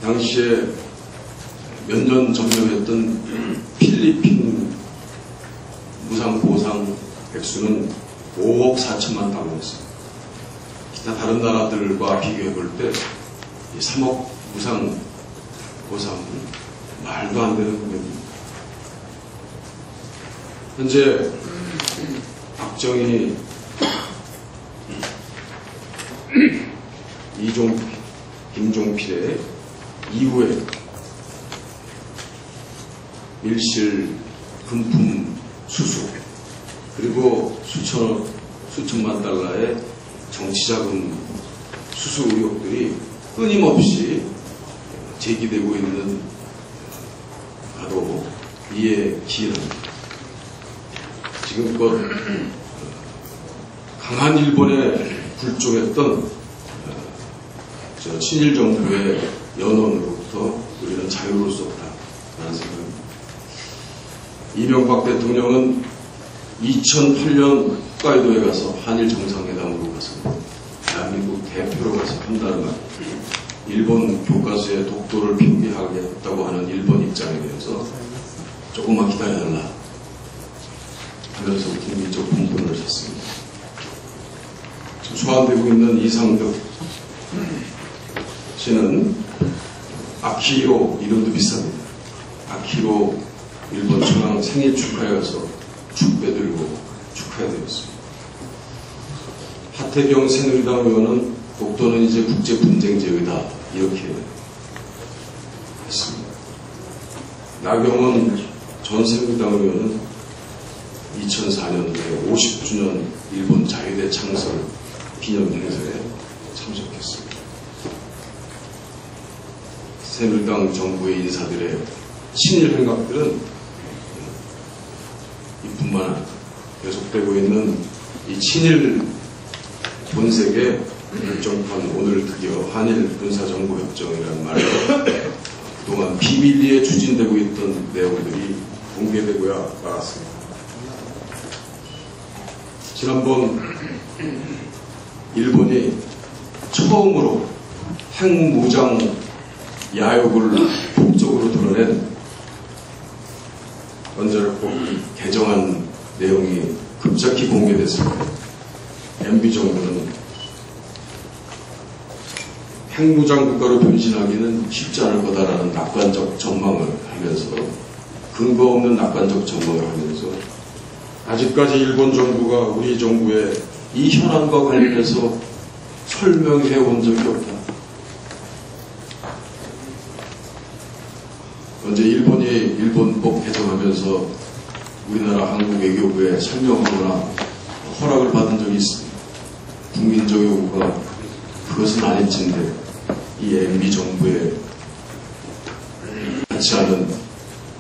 G: 당시에 몇 년 점령했던 필리핀 무상 보상 액수는 5억 4천만 달러였습니다. 기타 다른 나라들과 비교해 볼 때 3억 무상 보상은 말도 안 되는 금액입니다. 현재 박정희, 김종필의 이후에 밀실 금품 수수 그리고 수천만 달러의 정치자금 수수 의혹들이 끊임없이 제기되고 있는 바로 이에 기인합니다. 지금껏 강한 일본에 굴종했던 친일 정부의 연원으로부터 우리는 자유로울 수 없다라는 생각입니다. 이명박 대통령은 2008년 홋카이도에 가서 한일 정상회담으로 가서 대한민국 대표로 가서 한다는 말, 일본 교과서에 독도를 표기하겠다고 하는 일본 입장에 대해서 조금만 기다려달라 하면서 국민적 공분을 샀습니다. 지금 소환되고 있는 이상득 씨는 아키히로, 이름도 비쌉니다. 아키히로 일본 중앙 생일 축하에 가서 축배들고 축하해드렸습니다. 하태경 새누리당 의원은 독도는 이제 국제분쟁지역이다 이렇게 했습니다. 나경원 전 새누리당 의원은 2004년도에 50주년 일본 자유대 창설 기념 행사에 참석했습니다. 새누리당 정부의 인사들의 친일 행각들은 이뿐만 아니라 계속되고 있는 이 친일 본색의 결정판 오늘 드디어 한일 군사정보협정이라는 말로 그동안 비밀리에 추진되고 있던 내용들이 공개되고야 말았습니다. 지난번 일본이 처음으로 핵무장 야욕을 폭적으로 드러낸 원자력법 개정안 내용이 급작히 공개됐을 때 MB 정부는 핵무장 국가로 변신하기는 쉽지 않을 거다라는 낙관적 전망을 하면서 근거 없는 낙관적 전망을 하면서 아직까지 일본 정부가 우리 정부의 이 현안과 관련해서 설명해 온 적이 없다. 언제 일본이 일본법 개정하면서 우리나라 한국 외교부에 설명하거나 허락을 받은 적이 있습니다. 국민적 요구가 그것은 아닐진데 이 MB 정부에 같지 않은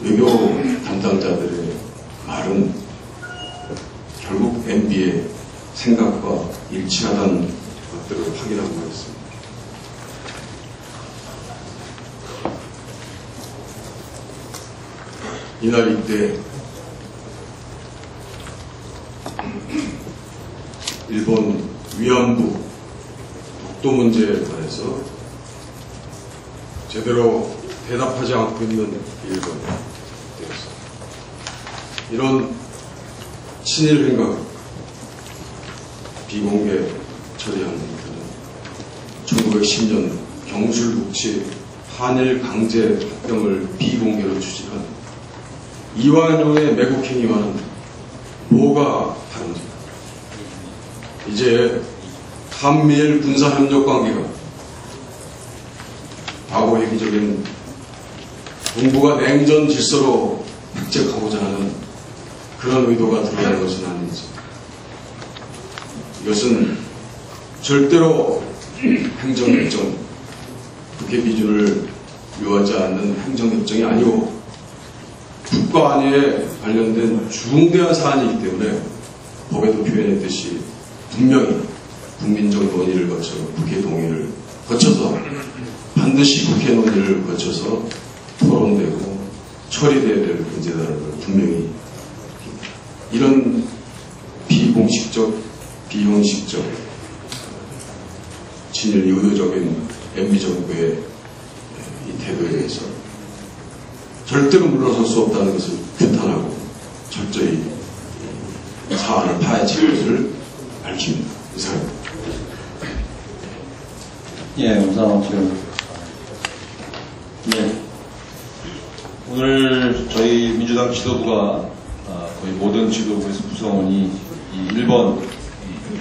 G: 외교 담당자들의 말은 결국 MB의 생각과 일치하다는 것들을 확인하고 있습니다. 이날 이때 일본 위안부 독도 문제에 관해서 제대로 대답하지 않고 있는 일본에 대해서 이런 친일 행각 비공개 처리하는 것들은 1910년 경술국치 한일 강제 합병을 비공개로 추진한 이완용의 매국행위와는 뭐가 다른지. 이제 한미일 군사협력 관계가 과거 획기적인 동북아 냉전 질서로 획책하고자 하는 그런 의도가 드러나는 것은 아닌지. 이것은 절대로 행정협정, 국회 기준을 요하지 않는 행정협정이 아니고 국가 안위에 관련된 중대한 사안이기 때문에 법에도 표현했듯이 분명히 국민적 논의를 거쳐 국회 동의를 거쳐서 반드시 국회 논의를 거쳐서 토론되고 처리되어야 될 문제다라는 걸 분명히 이런 비공식적, 비형식적 친일 의도적인 MB 정부의 이 태도에 대해서 절대로 물러설 수 없다는 것을 규탄하고 철저히 사안을 파헤칠 것을 밝힙니다. 이상입니다.
B: 예, 우선 오늘 저희 민주당 지도부가 거의 모든 지도부에서 구성원이 이 일본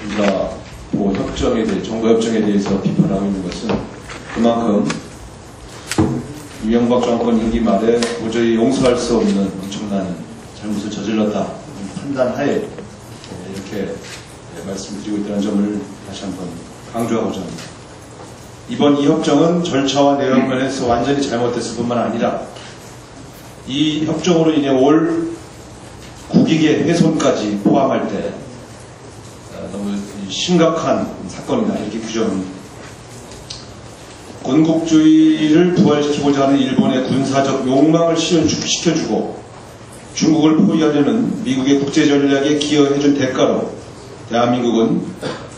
B: 군사보 협정에 대해 정보 협정에 대해서 비판하고 있는 것은 그만큼 이명박 정권 임기 말에 도저히 용서할 수 없는 엄청난 잘못을 저질렀다 판단하에 이렇게 말씀드리고 있다는 점을 다시 한번 강조하고자 합니다. 이번 이 협정은 절차와 내용 면에서 완전히 잘못됐을 뿐만 아니라 이 협정으로 인해 올 국익의 훼손까지 포함할 때 너무 심각한 사건이다 이렇게 규정합니다. 건국주의를 부활시키고자 하는 일본의 군사적 욕망을 실현시켜주고 중국을 포위하려는 미국의 국제전략에 기여해준 대가로 대한민국은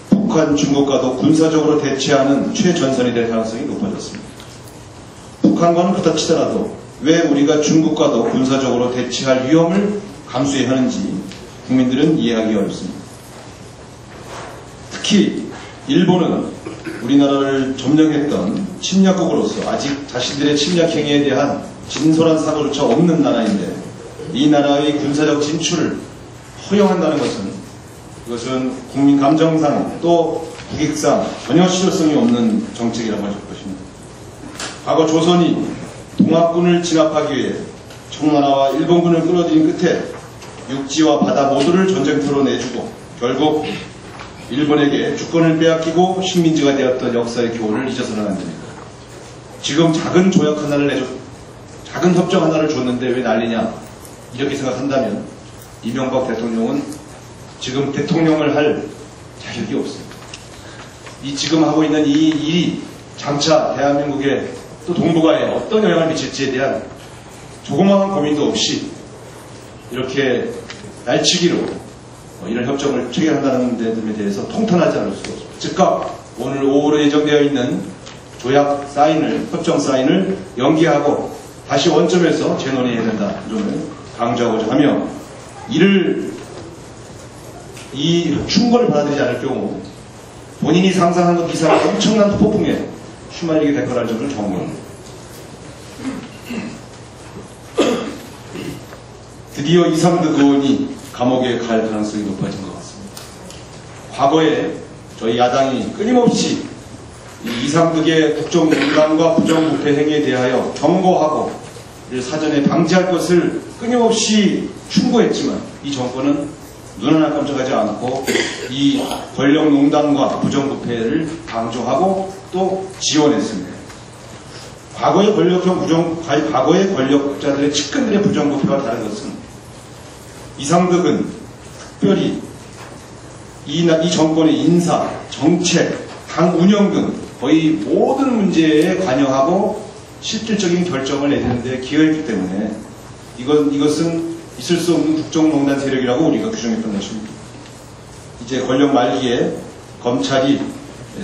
B: 북한, 중국과도 군사적으로 대치하는 최전선이 될 가능성이 높아졌습니다. 북한과는 그렇다 치더라도 왜 우리가 중국과도 군사적으로 대치할 위험을 감수해야 하는지 국민들은 이해하기 어렵습니다. 특히 일본은 우리나라를 점령했던 침략국으로서 아직 자신들의 침략 행위에 대한 진솔한 사과조차 없는 나라인데 이 나라의 군사적 진출을 허용한다는 이것은 국민 감정상 또 국익상 전혀 실효성이 없는 정책이라고 할 것입니다. 과거 조선이 동학군을 진압하기 위해 청나라와 일본군을 끌어들인 끝에 육지와 바다 모두를 전쟁터로 내주고 결국 일본에게 주권을 빼앗기고 식민지가 되었던 역사의 교훈을 잊어서는 안 됩니다. 지금 작은 조약 하나를 작은 협정 하나를 줬는데 왜 난리냐 이렇게 생각한다면 이명박 대통령은 지금 대통령을 할 자격이 없습니다. 이 지금 하고 있는 이 일이 장차 대한민국의 또 동북아에 어떤 영향을 미칠지에 대한 조그마한 고민도 없이 이렇게 날치기로 이런 협정을 체결한다는 데에 대해서 통탄하지 않을 수가 없습니다. 즉각 오늘 오후로 예정되어 있는 조약 사인을, 협정 사인을 연기하고 다시 원점에서 재논해야 된다. 점을 강조하고자 하며 이 충고를 받아들이지 않을 경우 본인이 상상한 것 이상의 엄청난 폭풍에 휘말리게 될 거라는 점을 경고합니다. 드디어 이상득 의원이 감옥에 갈 가능성이 높아진 것 같습니다. 과거에 저희 야당이 끊임없이 이상득의 국정농단과 부정부패 행위에 대하여 경고하고 사전에 방지할 것을 끊임없이 충고했지만 이 정권은 눈 하나 깜짝하지 않고 이 권력농단과 부정부패를 강조하고 또 지원했습니다. 과거의 권력자들의 측근들의 부정부패와 다른 것은 이상득은 특별히 이 정권의 인사, 정책, 당 운영 등 거의 모든 문제에 관여하고 실질적인 결정을 내리는 데 기여했기 때문에 이것은 있을 수 없는 국정농단 세력이라고 우리가 규정했던 것입니다. 이제 권력 말기에 검찰이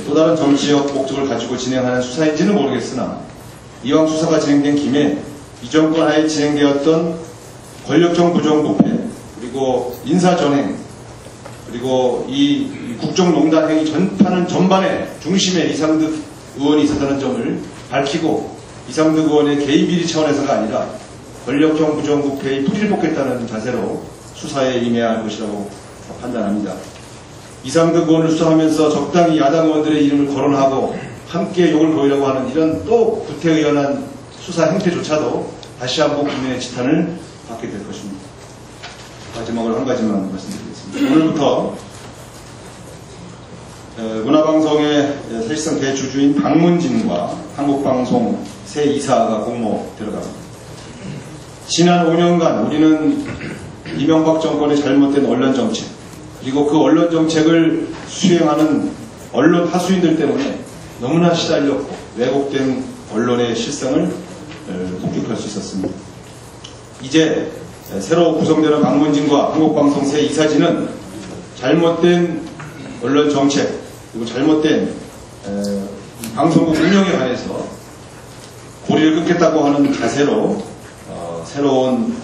B: 또 다른 정치적 목적을 가지고 진행하는 수사인지는 모르겠으나 이왕 수사가 진행된 김에 이 정권 하에 진행되었던 권력형 부정부패 그리고 인사전행 그리고 이 국정농단 행위 전반의 중심에 이상득 의원이 있었다는 점을 밝히고 이상득 의원의 개인 비리 차원에서가 아니라 권력형 부정부패의 뿌리를 뽑겠다는 자세로 수사에 임해야 할 것이라고 판단합니다. 이상득 의원을 수사하면서 적당히 야당 의원들의 이름을 거론하고 함께 욕을 보이려고 하는 이런 또 구태의연한 수사 행태조차도 다시 한번 국민의 지탄을 받게 될 것입니다. 마지막으로 한 가지만 말씀드리겠습니다. 오늘부터 문화방송의 사실상 대주주인 박문진과 한국방송 새 이사가 공모 들어갑니다. 지난 5년간 우리는 이명박 정권의 잘못된 언론 정책 그리고 그 언론 정책을 수행하는 언론 하수인들 때문에 너무나 시달렸고 왜곡된 언론의 실상을 목격할 수 있었습니다. 이제 새로 구성되는 박문진과 한국방송 새 이사진은 잘못된 언론 정책 그리고 잘못된 방송국 운영에 관해서 고리를 끊겠다고 하는 자세로 새로운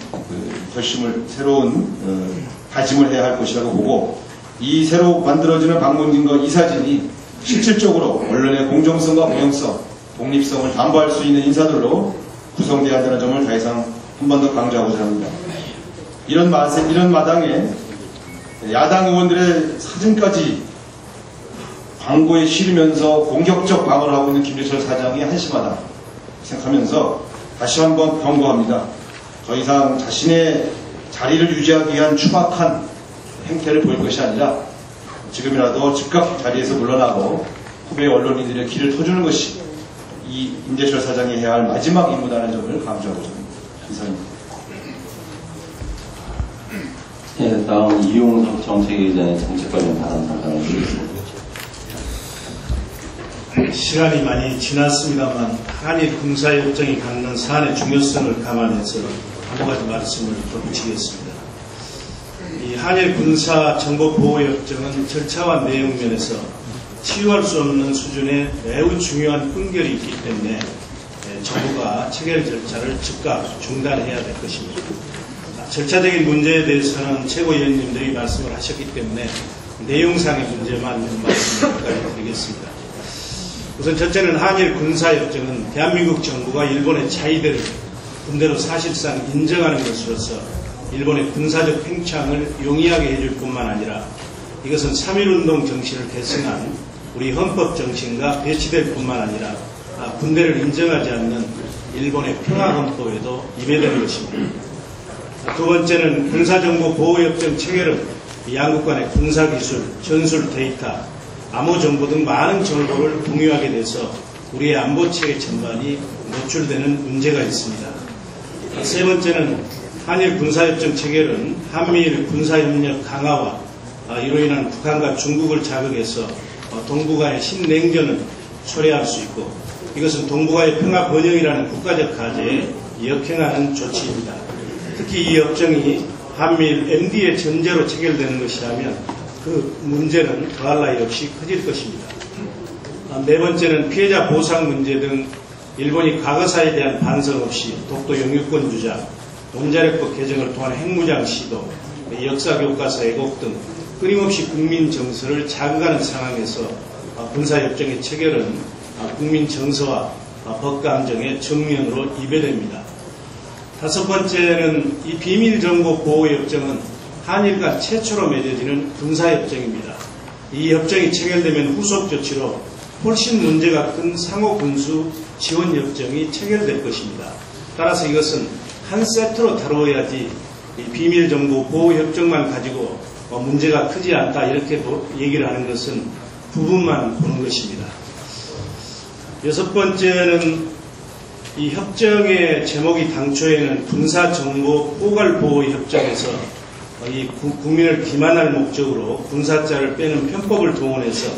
B: 결심을, 새로운 다짐을 해야 할 것이라고 보고, 이 새로 만들어지는 방문진과 이사진이 실질적으로 언론의 공정성과 공영성, 독립성을 담보할 수 있는 인사들로 구성되어야 한다는 점을 더 이상 한 번 더 강조하고자 합니다. 이런 마당에 야당 의원들의 사진까지 광고에 실으면서 공격적 방어를 하고 있는 김재철 사장이 한심하다 생각하면서 다시 한번 경고합니다. 더 이상 자신의 자리를 유지하기 위한 추악한 행태를 보일 것이 아니라 지금이라도 즉각 자리에서 물러나고 후배 언론인들의 길을 터주는 것이 이 임재철 사장이 해야 할 마지막 임무라는 점을 강조하고자 합니다. 이상입니다.
H: 네, 다음 이용석 정책위원장의 정책 관련 발언 나가겠습니다.
I: 시간이 많이 지났습니다만 한일 군사협정이 갖는 사안의 중요성을 감안해서 한 가지 말씀을 덧붙이겠습니다. 이 한일 군사정보보호협정은 절차와 내용 면에서 치유할 수 없는 수준의 매우 중요한 훈결이 있기 때문에 정부가 체결 절차를 즉각 중단해야 될 것입니다. 절차적인 문제에 대해서는 최고위원님들이 말씀을 하셨기 때문에 내용상의 문제만 말씀을 드리겠습니다. 우선 첫째는 한일 군사협정은 대한민국 정부가 일본의 자위대를 군대로 사실상 인정하는 것으로서 일본의 군사적 팽창을 용이하게 해줄 뿐만 아니라 이것은 3.1운동 정신을 계승한 우리 헌법 정신과 배치될 뿐만 아니라 군대를 인정하지 않는 일본의 평화헌법에도 위배되는 것입니다. 두 번째는 군사정보보호협정 체결은 양국 간의 군사기술, 전술 데이터, 암호정보 등 많은 정보를 공유하게 돼서 우리의 안보체계 전반이 노출되는 문제가 있습니다. 세 번째는 한일 군사협정 체결은 한미일 군사협력 강화와 이로 인한 북한과 중국을 자극해서 동북아의 신냉전을 초래할 수 있고 이것은 동북아의 평화 번영이라는 국가적 과제에 역행하는 조치입니다. 특히 이 협정이 한미일 MD의 전제로 체결되는 것이라면 그 문제는 더할 나위 없이 커질 것입니다. 네 번째는 피해자 보상 문제 등 일본이 과거사에 대한 반성 없이 독도 영유권 주장, 원자력법 개정을 통한 핵무장 시도, 역사교과서 왜곡 등 끊임없이 국민 정서를 자극하는 상황에서 군사협정의 체결은 국민 정서와 법감정의 정면으로 위배됩니다. 다섯 번째는 이 비밀정보보호협정은 한일 간 최초로 맺어지는 군사협정입니다. 이 협정이 체결되면 후속 조치로 훨씬 문제가 큰 상호군수 지원협정이 체결될 것입니다. 따라서 이것은 한 세트로 다루어야지 비밀정보보호협정만 가지고 문제가 크지 않다 이렇게 얘기를 하는 것은 부분만 보는 것입니다. 여섯 번째는 이 협정의 제목이 당초에는 군사정보포괄보호협정에서 이 국민을 기만할 목적으로 군사자를 빼는 편법을 동원해서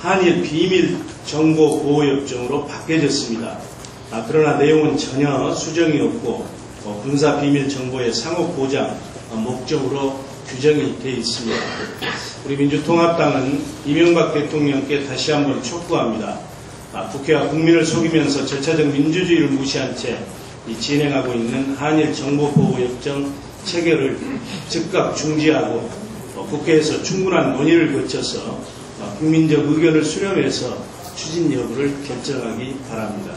I: 한일 비밀정보보호협정으로 바뀌어졌습니다. 그러나 내용은 전혀 수정이 없고 군사비밀정보의 상호보장 목적으로 규정이 되어 있습니다. 우리 민주통합당은 이명박 대통령께 다시 한번 촉구합니다. 국회와 국민을 속이면서 절차적 민주주의를 무시한 채 진행하고 있는 한일 정보보호협정 체결을 즉각 중지하고 국회에서 충분한 논의를 거쳐서 국민적 의견을 수렴해서 추진 여부를 결정하기 바랍니다.